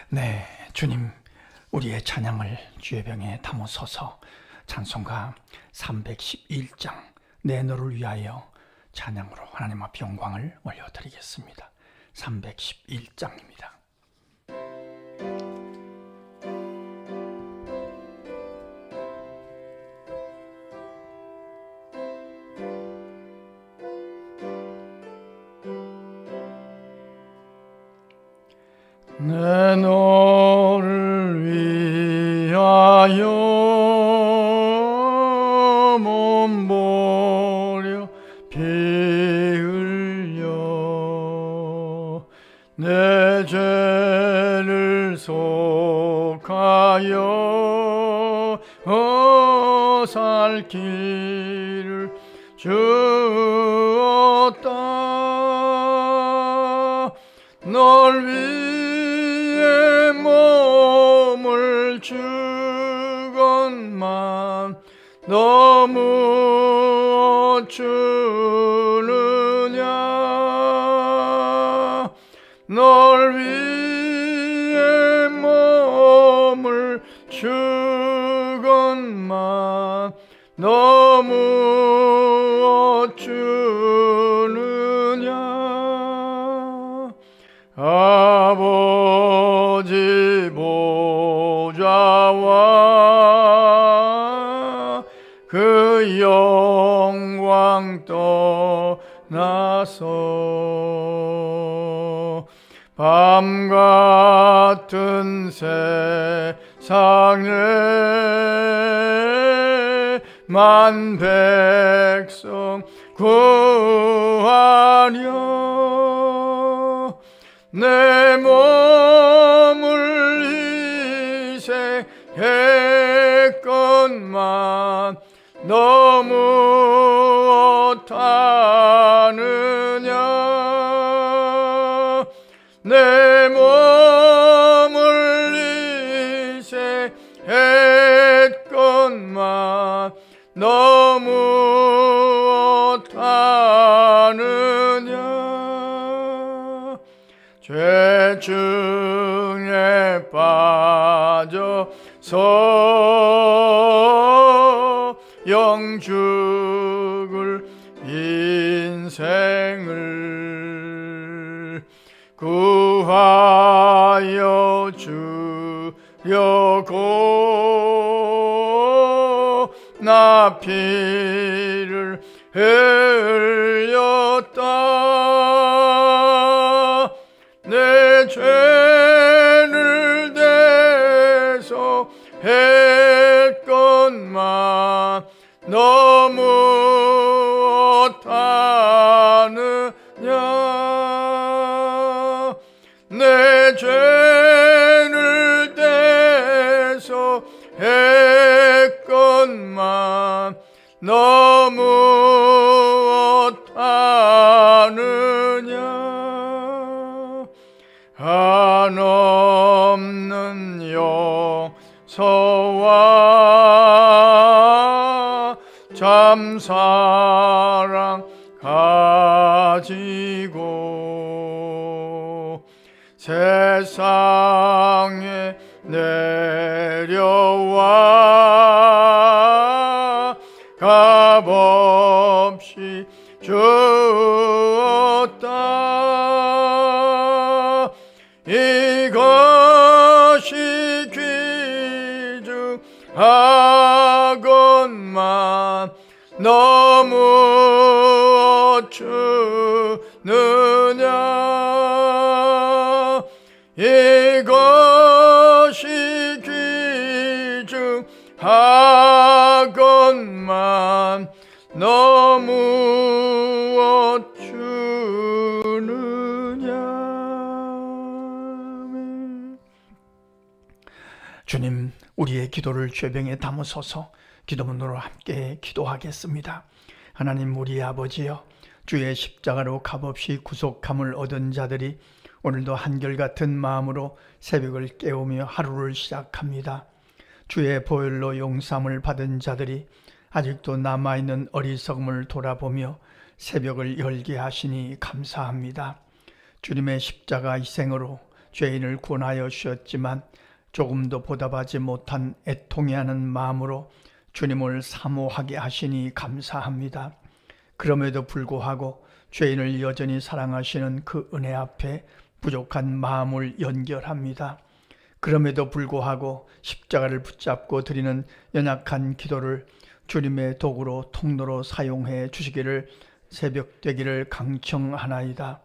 네, 주님, 우리의 찬양을 주의 병에 담으소서. 찬송가 311장 내 너를 위하여 찬양으로 하나님 앞 영광을 올려드리겠습니다. 311장입니다. 내 너를 위하여 몸버려 피 흘려 내 죄를 속하여 살 길을 주었다. 널 위해 몸을 주건만 너무 어쭈느냐. 널 위해 몸을 주건만 너무 어쭈느냐. 아버지 보좌와 그 영광 떠나서 밤 같은 세상에 만 백성 구하려 내 몸을 희생했건만 너무 어떠느냐. 내 몸을 희생했건만 너무 어떠느냐. 죄 중에 빠져서 영죽을 인생을 구하여 주려고 나 피를 흘렸다. 내 죄를 대속했건만 너무 어떠느냐. 내 죄를 대속했건만 너무 어떠느냐. 한없는 용서와 참사랑 가지고 세상에 내려와 값없이 주었다. 이것이 귀중하건만 너무 어쭈느냐. 이것이 귀중하건만 너무 어쭈느냐. 주님, 우리의 기도를 죄병에 담으소서. 기도문으로 함께 기도하겠습니다. 하나님, 우리의 아버지여, 주의 십자가로 값없이 구속함을 얻은 자들이 오늘도 한결같은 마음으로 새벽을 깨우며 하루를 시작합니다. 주의 보혈로 용서함을 받은 자들이 아직도 남아있는 어리석음을 돌아보며 새벽을 열게 하시니 감사합니다. 주님의 십자가 희생으로 죄인을 구원하여 주셨지만 조금도 보답하지 못한 애통해하는 마음으로 주님을 사모하게 하시니 감사합니다. 그럼에도 불구하고 죄인을 여전히 사랑하시는 그 은혜 앞에 부족한 마음을 연결합니다. 그럼에도 불구하고 십자가를 붙잡고 드리는 연약한 기도를 주님의 도구로 통로로 사용해 주시기를 새벽 되기를 강청하나이다.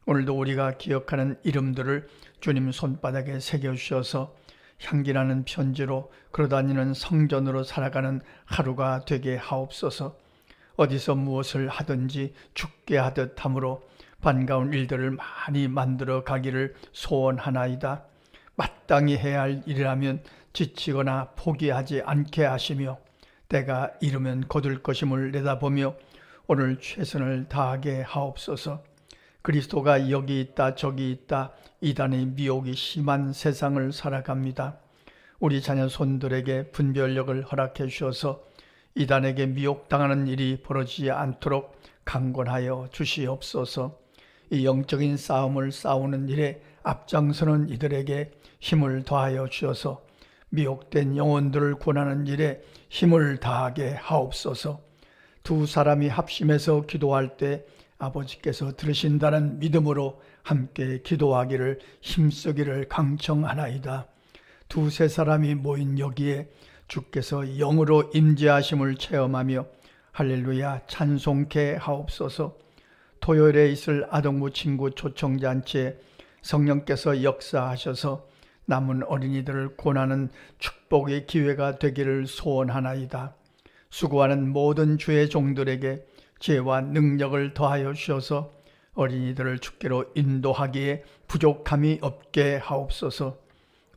오늘도 우리가 기억하는 이름들을 주님 손바닥에 새겨주셔서 향기나는 편지로 걸어다니는 성전으로 살아가는 하루가 되게 하옵소서. 어디서 무엇을 하든지 죽게 하듯 함으로 반가운 일들을 많이 만들어 가기를 소원하나이다. 마땅히 해야 할 일이라면 지치거나 포기하지 않게 하시며 때가 이르면 거둘 것임을 내다보며 오늘 최선을 다하게 하옵소서. 그리스도가 여기 있다 저기 있다 이단의 미혹이 심한 세상을 살아갑니다. 우리 자녀 손들에게 분별력을 허락해 주셔서 이단에게 미혹당하는 일이 벌어지지 않도록 강권하여 주시옵소서. 이 영적인 싸움을 싸우는 일에 앞장서는 이들에게 힘을 더하여 주셔서 미혹된 영혼들을 구원하는 일에 힘을 다하게 하옵소서. 두 사람이 합심해서 기도할 때 아버지께서 들으신다는 믿음으로 함께 기도하기를 힘쓰기를 강청하나이다. 두세 사람이 모인 여기에 주께서 영으로 임재하심을 체험하며 할렐루야 찬송케 하옵소서. 토요일에 있을 아동부 친구 초청잔치에 성령께서 역사하셔서 남은 어린이들을 권하는 축복의 기회가 되기를 소원하나이다. 수고하는 모든 주의 종들에게 지혜와 능력을 더하여 주셔서 어린이들을 주께로 인도하기에 부족함이 없게 하옵소서.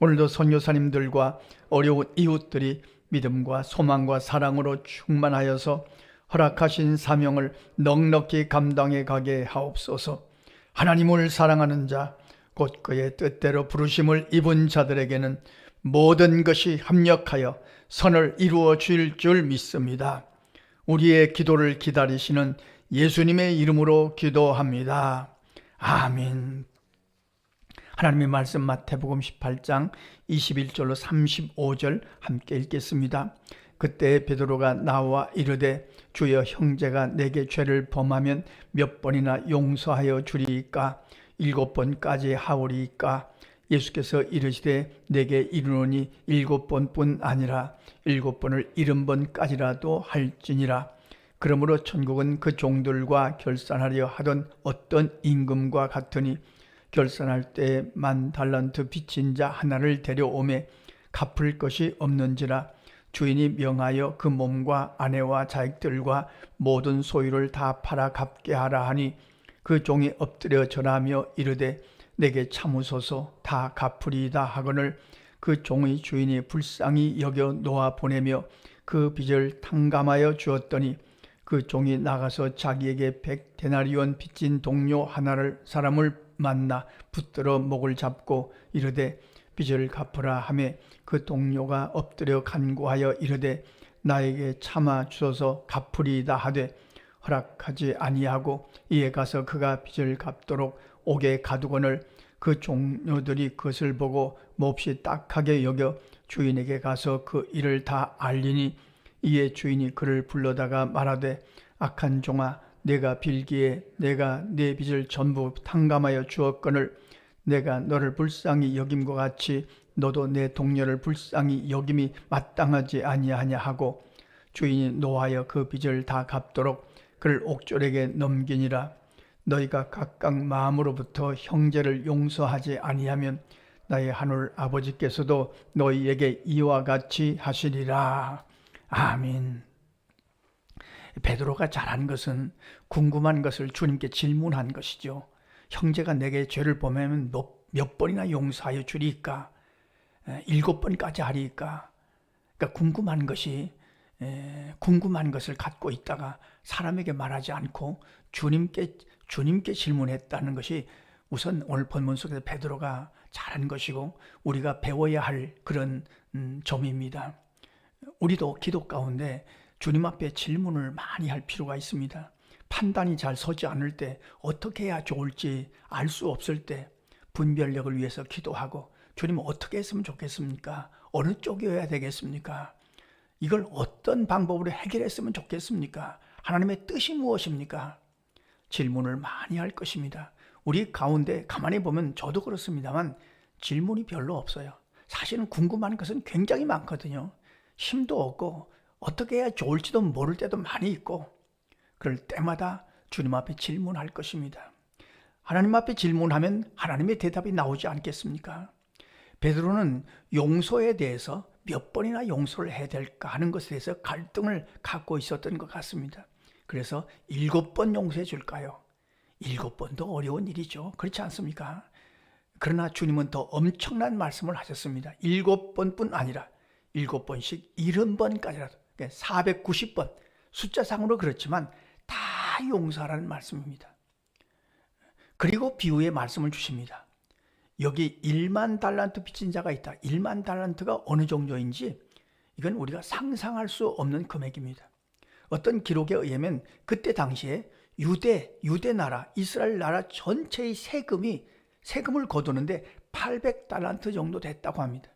오늘도 선교사님들과 어려운 이웃들이 믿음과 소망과 사랑으로 충만하여서 허락하신 사명을 넉넉히 감당해 가게 하옵소서. 하나님을 사랑하는 자, 곧 그의 뜻대로 부르심을 입은 자들에게는 모든 것이 합력하여 선을 이루어 줄 줄 믿습니다. 우리의 기도를 기다리시는 예수님의 이름으로 기도합니다. 아멘. 하나님의 말씀 마태복음 18장 21절로 35절 함께 읽겠습니다. 그때 베드로가 나와 이르되 주여 형제가 내게 죄를 범하면 몇 번이나 용서하여 주리이까 7번까지 하오리이까 예수께서 이르시되 내게 이르노니 7번뿐 아니라 7번을 70번까지라도 할지니라. 그러므로 천국은 그 종들과 결산하려 하던 어떤 임금과 같으니 결산할 때 10,000달란트 빚진 자 하나를 데려오매 갚을 것이 없는지라. 주인이 명하여 그 몸과 아내와 자식들과 모든 소유를 다 팔아 갚게 하라 하니 그 종이 엎드려 절하며 이르되 내게 참으소서 다 갚으리이다 하거늘 그 종의 주인이 불쌍히 여겨 놓아 보내며 그 빚을 탕감하여 주었더니 그 종이 나가서 자기에게 100데나리온 빚진 동료 사람을 만나 붙들어 목을 잡고 이르되 빚을 갚으라 하매 그 동료가 엎드려 간구하여 이르되 나에게 참아 주소서 갚으리이다 하되 허락하지 아니하고 이에 가서 그가 빚을 갚도록 옥에 가두거늘 그 종료들이 그것을 보고 몹시 딱하게 여겨 주인에게 가서 그 일을 다 알리니 이에 주인이 그를 불러다가 말하되 악한 종아 내가 빌기에 내가 네 빚을 전부 탕감하여 주었거늘 내가 너를 불쌍히 여김과 같이 너도 내 동료를 불쌍히 여김이 마땅하지 아니하냐 하고 주인이 노하여 그 빚을 다 갚도록 그를 옥졸에게 넘기니라. 너희가 각각 마음으로부터 형제를 용서하지 아니하면 나의 하늘 아버지께서도 너희에게 이와 같이 하시리라. 아멘. 베드로가 잘한 것은 궁금한 것을 주님께 질문한 것이죠. 형제가 내게 죄를 범하면 몇 번이나 용서하여 주리까? 7번까지 하리까? 그러니까 궁금한 것을 갖고 있다가 사람에게 말하지 않고 주님께 질문했다는 것이 우선 오늘 본문 속에서 베드로가 잘한 것이고 우리가 배워야 할 그런 점입니다. 우리도 기도 가운데 주님 앞에 질문을 많이 할 필요가 있습니다. 판단이 잘 서지 않을 때 어떻게 해야 좋을지 알 수 없을 때 분별력을 위해서 기도하고 주님 어떻게 했으면 좋겠습니까? 어느 쪽이어야 되겠습니까? 이걸 어떤 방법으로 해결했으면 좋겠습니까? 하나님의 뜻이 무엇입니까? 질문을 많이 할 것입니다. 우리 가운데 가만히 보면 저도 그렇습니다만 질문이 별로 없어요. 사실은 궁금한 것은 굉장히 많거든요. 힘도 없고 어떻게 해야 좋을지도 모를 때도 많이 있고 그럴 때마다 주님 앞에 질문할 것입니다. 하나님 앞에 질문하면 하나님의 대답이 나오지 않겠습니까? 베드로는 용서에 대해서 몇 번이나 용서를 해야 될까 하는 것에 대해서 갈등을 갖고 있었던 것 같습니다. 그래서 7번 용서해 줄까요? 7번도 어려운 일이죠. 그렇지 않습니까? 그러나 주님은 더 엄청난 말씀을 하셨습니다. 7번뿐 아니라 7번씩 70번까지라도 490번 숫자상으로 그렇지만 다 용서하라는 말씀입니다. 그리고 비유의 말씀을 주십니다. 여기 1만 달란트 빚진 자가 있다. 1만 달란트가 어느 정도인지 이건 우리가 상상할 수 없는 금액입니다. 어떤 기록에 의하면 그때 당시에 유대 나라, 이스라엘 나라 전체의 세금을 거두는데 800달란트 정도 됐다고 합니다.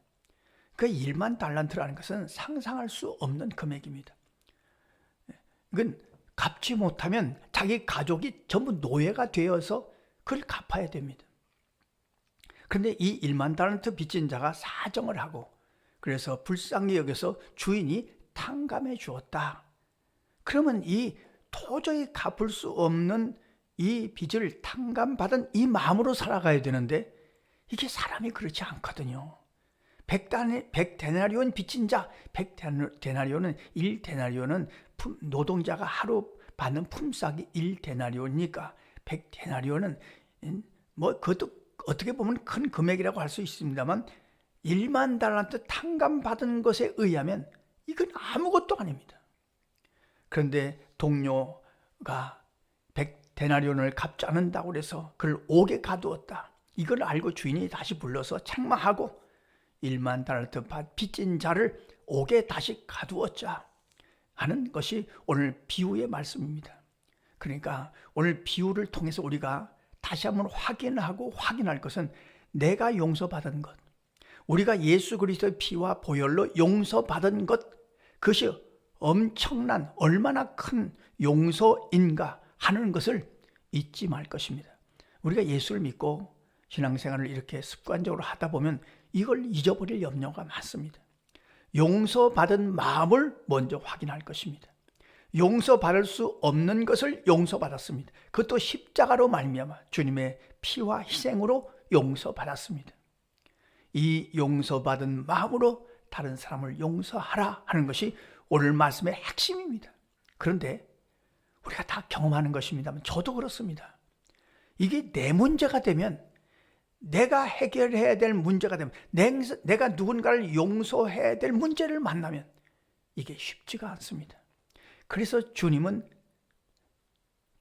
그 1만 달란트라는 것은 상상할 수 없는 금액입니다. 이건 갚지 못하면 자기 가족이 전부 노예가 되어서 그걸 갚아야 됩니다. 그런데 이 1만 달란트 빚진 자가 사정을 하고 그래서 불쌍히 여겨서 주인이 탕감해 주었다. 그러면 이 도저히 갚을 수 없는 이 빚을 탕감받은 이 마음으로 살아가야 되는데 이게 사람이 그렇지 않거든요. 100데나리온 빚진 자, 100데나리온은 1데나리온은 노동자가 하루 받는 품삯이 1데나리온이니까 100데나리온은 그것도 어떻게 보면 큰 금액이라고 할 수 있습니다만 1만 달란트 탕감받은 것에 의하면 이건 아무것도 아닙니다. 그런데 동료가 100데나리온을 갚지 않는다고 해서 그를 옥에 가두었다. 이걸 알고 주인이 다시 불러서 책망하고 1만 달란트 빚진 자를 옥에 다시 가두었자 하는 것이 오늘 비유의 말씀입니다. 그러니까 오늘 비유를 통해서 우리가 다시 한번 확인할 것은 내가 용서받은 것, 우리가 예수 그리스도의 피와 보혈로 용서받은 것, 그것이 엄청난 얼마나 큰 용서인가 하는 것을 잊지 말 것입니다. 우리가 예수를 믿고 신앙생활을 이렇게 습관적으로 하다 보면 이걸 잊어버릴 염려가 많습니다. 용서받은 마음을 먼저 확인할 것입니다. 용서받을 수 없는 것을 용서받았습니다. 그것도 십자가로 말미암아 주님의 피와 희생으로 용서받았습니다. 이 용서받은 마음으로 다른 사람을 용서하라 하는 것이 오늘 말씀의 핵심입니다. 그런데 우리가 다 경험하는 것입니다만 저도 그렇습니다. 이게 내 문제가 되면 내가 해결해야 될 문제가 되면 내가 누군가를 용서해야 될 문제를 만나면 이게 쉽지가 않습니다. 그래서 주님은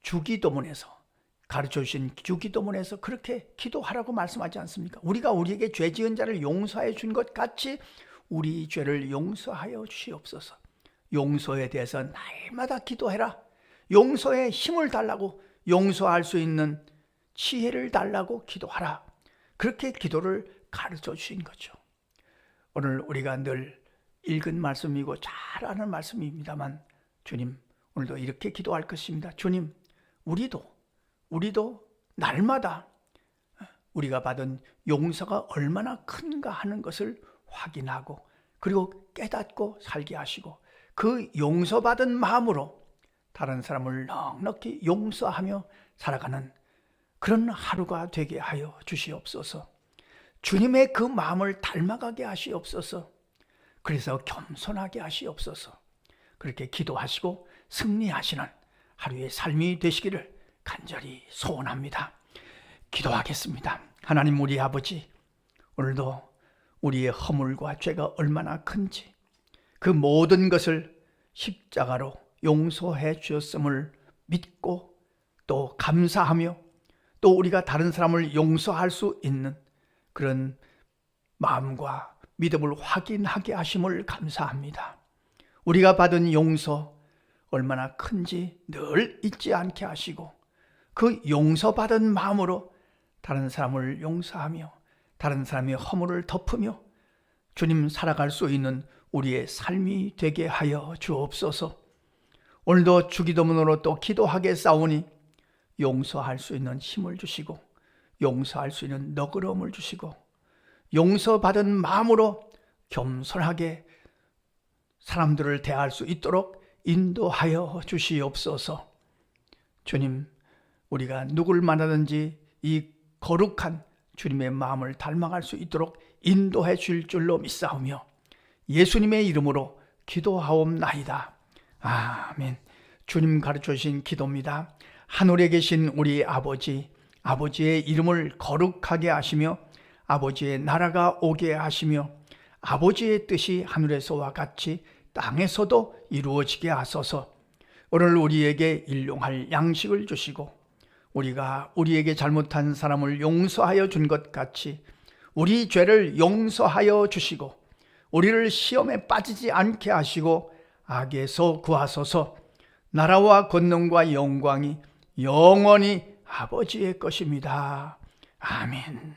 주기도문에서 가르쳐주신 주기도문에서 그렇게 기도하라고 말씀하지 않습니까? 우리가 우리에게 죄 지은 자를 용서해 준 것 같이 우리 죄를 용서하여 주시옵소서. 용서에 대해서 날마다 기도해라. 용서에 힘을 달라고, 용서할 수 있는 지혜를 달라고 기도하라. 그렇게 기도를 가르쳐 주신 거죠. 오늘 우리가 늘 읽은 말씀이고 잘 아는 말씀입니다만 주님, 오늘도 이렇게 기도할 것입니다. 주님, 우리도 날마다 우리가 받은 용서가 얼마나 큰가 하는 것을 확인하고 그리고 깨닫고 살게 하시고 그 용서받은 마음으로 다른 사람을 넉넉히 용서하며 살아가는 그런 하루가 되게 하여 주시옵소서. 주님의 그 마음을 닮아가게 하시옵소서. 그래서 겸손하게 하시옵소서. 그렇게 기도하시고 승리하시는 하루의 삶이 되시기를 간절히 소원합니다. 기도하겠습니다. 하나님 우리 아버지, 오늘도 우리의 허물과 죄가 얼마나 큰지 그 모든 것을 십자가로 용서해 주셨음을 믿고 또 감사하며 또 우리가 다른 사람을 용서할 수 있는 그런 마음과 믿음을 확인하게 하심을 감사합니다. 우리가 받은 용서 얼마나 큰지 늘 잊지 않게 하시고 그 용서받은 마음으로 다른 사람을 용서하며 다른 사람의 허물을 덮으며 주님 살아갈 수 있는 우리의 삶이 되게 하여 주옵소서. 오늘도 주기도문으로 또 기도하게 싸우니 용서할 수 있는 힘을 주시고 용서할 수 있는 너그러움을 주시고 용서받은 마음으로 겸손하게 사람들을 대할 수 있도록 인도하여 주시옵소서. 주님, 우리가 누굴 만나든지 이 거룩한 주님의 마음을 닮아갈 수 있도록 인도해 줄 줄로 믿사오며 예수님의 이름으로 기도하옵나이다. 아멘. 주님 가르쳐 주신 기도입니다. 하늘에 계신 우리 아버지, 아버지의 이름을 거룩하게 하시며 아버지의 나라가 오게 하시며 아버지의 뜻이 하늘에서와 같이 땅에서도 이루어지게 하소서. 오늘 우리에게 일용할 양식을 주시고 우리가 우리에게 잘못한 사람을 용서하여 준 것 같이 우리 죄를 용서하여 주시고 우리를 시험에 빠지지 않게 하시고 악에서 구하소서. 나라와 권능과 영광이 영원히 아버지의 것입니다. 아멘.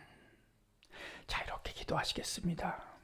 자, 이렇게 기도하시겠습니다.